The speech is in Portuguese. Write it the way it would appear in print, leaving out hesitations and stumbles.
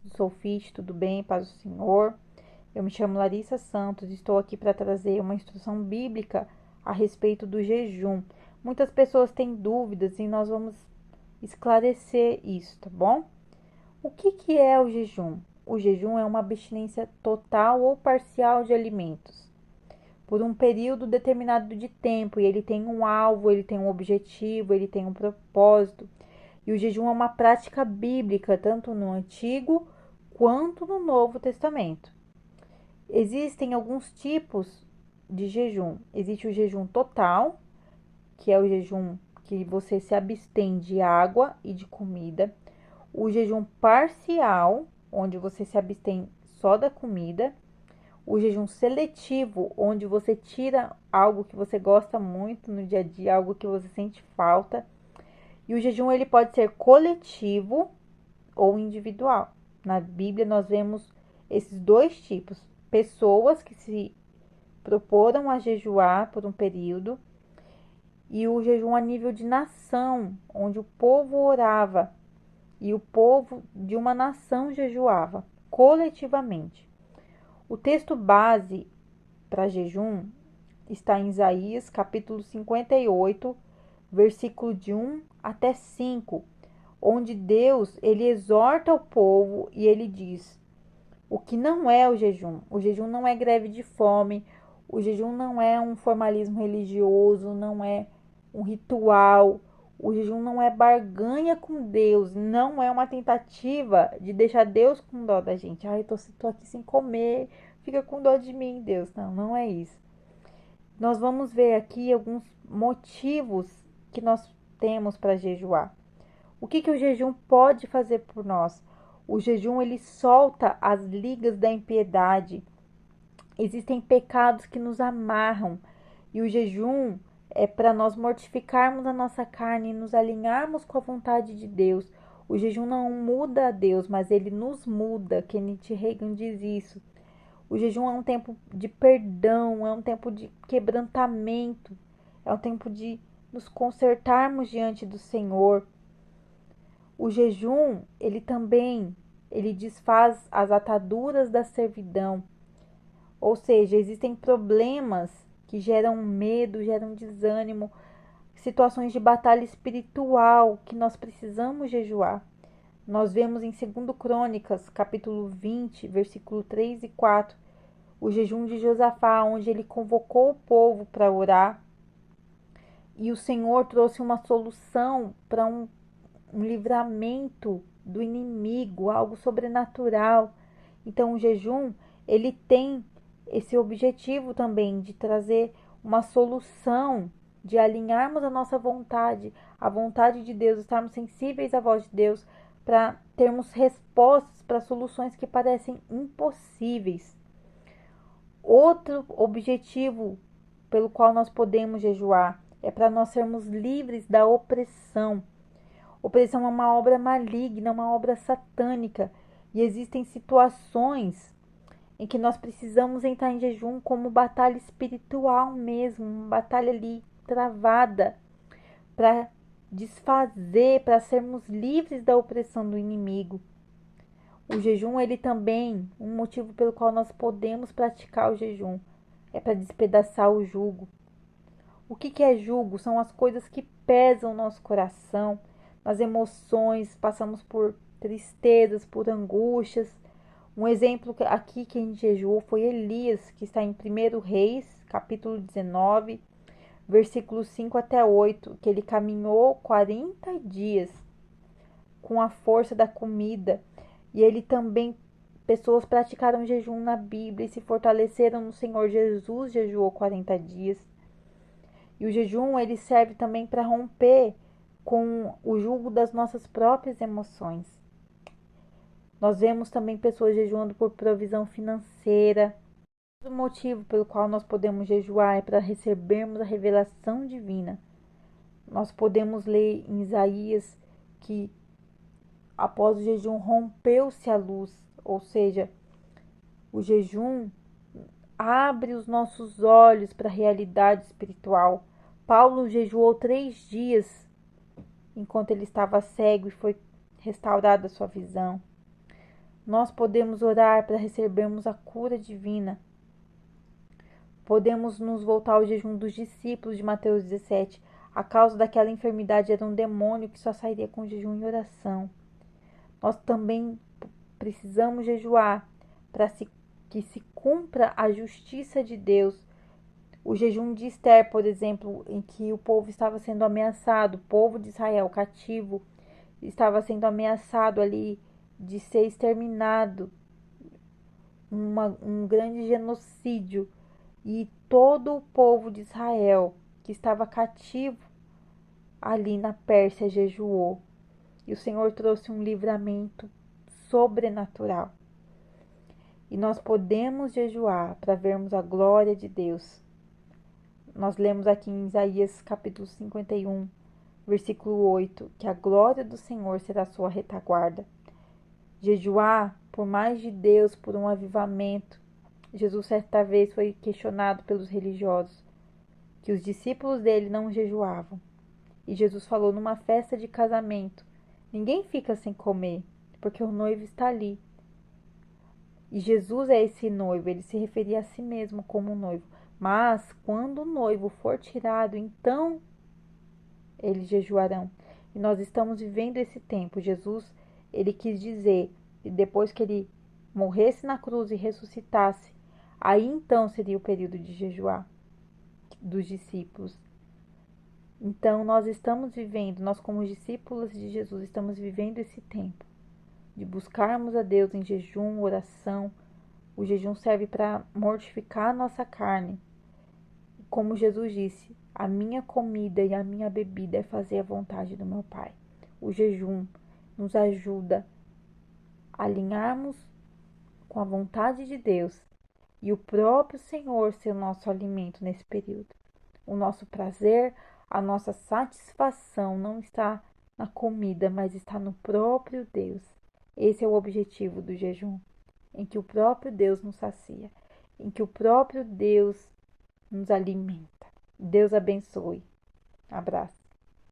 do Soulfit, tudo bem? Paz do Senhor. Eu me chamo Larissa Santos e estou aqui para trazer uma instrução bíblica a respeito do jejum. Muitas pessoas têm dúvidas e nós vamos esclarecer isso, tá bom? O que é o jejum? O jejum é uma abstinência total ou parcial de alimentos por um período determinado de tempo, e ele tem um alvo, ele tem um objetivo, ele tem um propósito. E o jejum é uma prática bíblica, tanto no Antigo quanto no Novo Testamento. Existem alguns tipos de jejum. Existe o jejum total, que é o jejum que você se abstém de água e de comida. O jejum parcial, onde você se abstém só da comida. O jejum seletivo, onde você tira algo que você gosta muito no dia a dia, algo que você sente falta. E o jejum ele pode ser coletivo ou individual. Na Bíblia nós vemos esses dois tipos: pessoas que se proporam a jejuar por um período, e o jejum a nível de nação, onde o povo orava e o povo de uma nação jejuava coletivamente. O texto base para jejum está em Isaías capítulo 58, versículo de 1 até 5, onde Deus ele exorta o povo e ele diz: o que não é o jejum. O jejum não é greve de fome, o jejum não é um formalismo religioso, não é um ritual, o jejum não é barganha com Deus, não é uma tentativa de deixar Deus com dó da gente. Ai, tô aqui sem comer, fica com dó de mim, Deus. Não, não é isso. Nós vamos ver aqui alguns motivos que nós temos para jejuar. O que o jejum pode fazer por nós? O jejum ele solta as ligas da impiedade. Existem pecados que nos amarram e o jejum é para nós mortificarmos a nossa carne e nos alinharmos com a vontade de Deus. O jejum não muda a Deus, mas ele nos muda. Kenneth Hagin diz isso. O jejum é um tempo de perdão, é um tempo de quebrantamento, é um tempo de nos consertarmos diante do Senhor. O jejum, ele desfaz as ataduras da servidão. Ou seja, existem problemas que geram medo, geram desânimo, situações de batalha espiritual que nós precisamos jejuar. Nós vemos em 2 Crônicas, capítulo 20, versículo 3 e 4, o jejum de Josafá, onde ele convocou o povo para orar. E o Senhor trouxe uma solução para um livramento do inimigo, algo sobrenatural. Então, o jejum, ele tem esse objetivo também de trazer uma solução, de alinharmos a nossa vontade, a vontade de Deus, estarmos sensíveis à voz de Deus, para termos respostas para soluções que parecem impossíveis. Outro objetivo pelo qual nós podemos jejuar é para nós sermos livres da opressão. Opressão é uma obra maligna, uma obra satânica. E existem situações em que nós precisamos entrar em jejum como batalha espiritual mesmo, uma batalha ali travada para desfazer, para sermos livres da opressão do inimigo. O jejum, ele também, um motivo pelo qual nós podemos praticar o jejum, é para despedaçar o jugo. O que é jugo? São as coisas que pesam o nosso coração, nas emoções, passamos por tristezas, por angústias. Um exemplo aqui que a gente jejuou foi Elias, que está em 1 Reis, capítulo 19, versículos 5 até 8, que ele caminhou 40 dias com a força da comida. E ele também, pessoas praticaram jejum na Bíblia e se fortaleceram no Senhor. Jesus jejuou 40 dias. E o jejum, ele serve também para romper com o jugo das nossas próprias emoções. Nós vemos também pessoas jejuando por provisão financeira. O motivo pelo qual nós podemos jejuar é para recebermos a revelação divina. Nós podemos ler em Isaías que após o jejum rompeu-se a luz, ou seja, o jejum abre os nossos olhos para a realidade espiritual. Paulo jejuou 3 dias enquanto ele estava cego e foi restaurada a sua visão. Nós podemos orar para recebermos a cura divina. Podemos nos voltar ao jejum dos discípulos de Mateus 17. A causa daquela enfermidade era um demônio que só sairia com jejum e oração. Nós também precisamos jejuar para que se cumpra a justiça de Deus. O jejum de Ester, por exemplo, em que o povo estava sendo ameaçado, o povo de Israel cativo estava sendo ameaçado ali de ser exterminado, um grande genocídio, e todo o povo de Israel que estava cativo ali na Pérsia jejuou, e o Senhor trouxe um livramento sobrenatural. E nós podemos jejuar para vermos a glória de Deus. Nós lemos aqui em Isaías capítulo 51, versículo 8, que a glória do Senhor será a sua retaguarda. Jejuar por mais de Deus, por um avivamento. Jesus certa vez foi questionado pelos religiosos, que os discípulos dele não jejuavam. E Jesus falou numa festa de casamento: ninguém fica sem comer, porque o noivo está ali. E Jesus é esse noivo, ele se referia a si mesmo como noivo. Mas quando o noivo for tirado, então eles jejuarão. E nós estamos vivendo esse tempo. Jesus, ele quis dizer, e depois que ele morresse na cruz e ressuscitasse, aí então seria o período de jejuar dos discípulos. Então nós estamos vivendo, nós como discípulos de Jesus, estamos vivendo esse tempo de buscarmos a Deus em jejum, oração. O jejum serve para mortificar a nossa carne. Como Jesus disse, a minha comida e a minha bebida é fazer a vontade do meu Pai. O jejum nos ajuda a alinharmos com a vontade de Deus e o próprio Senhor ser o nosso alimento nesse período. O nosso prazer, a nossa satisfação não está na comida, mas está no próprio Deus. Esse é o objetivo do jejum, em que o próprio Deus nos sacia, em que o próprio Deus nos alimenta. Deus abençoe. Abraço.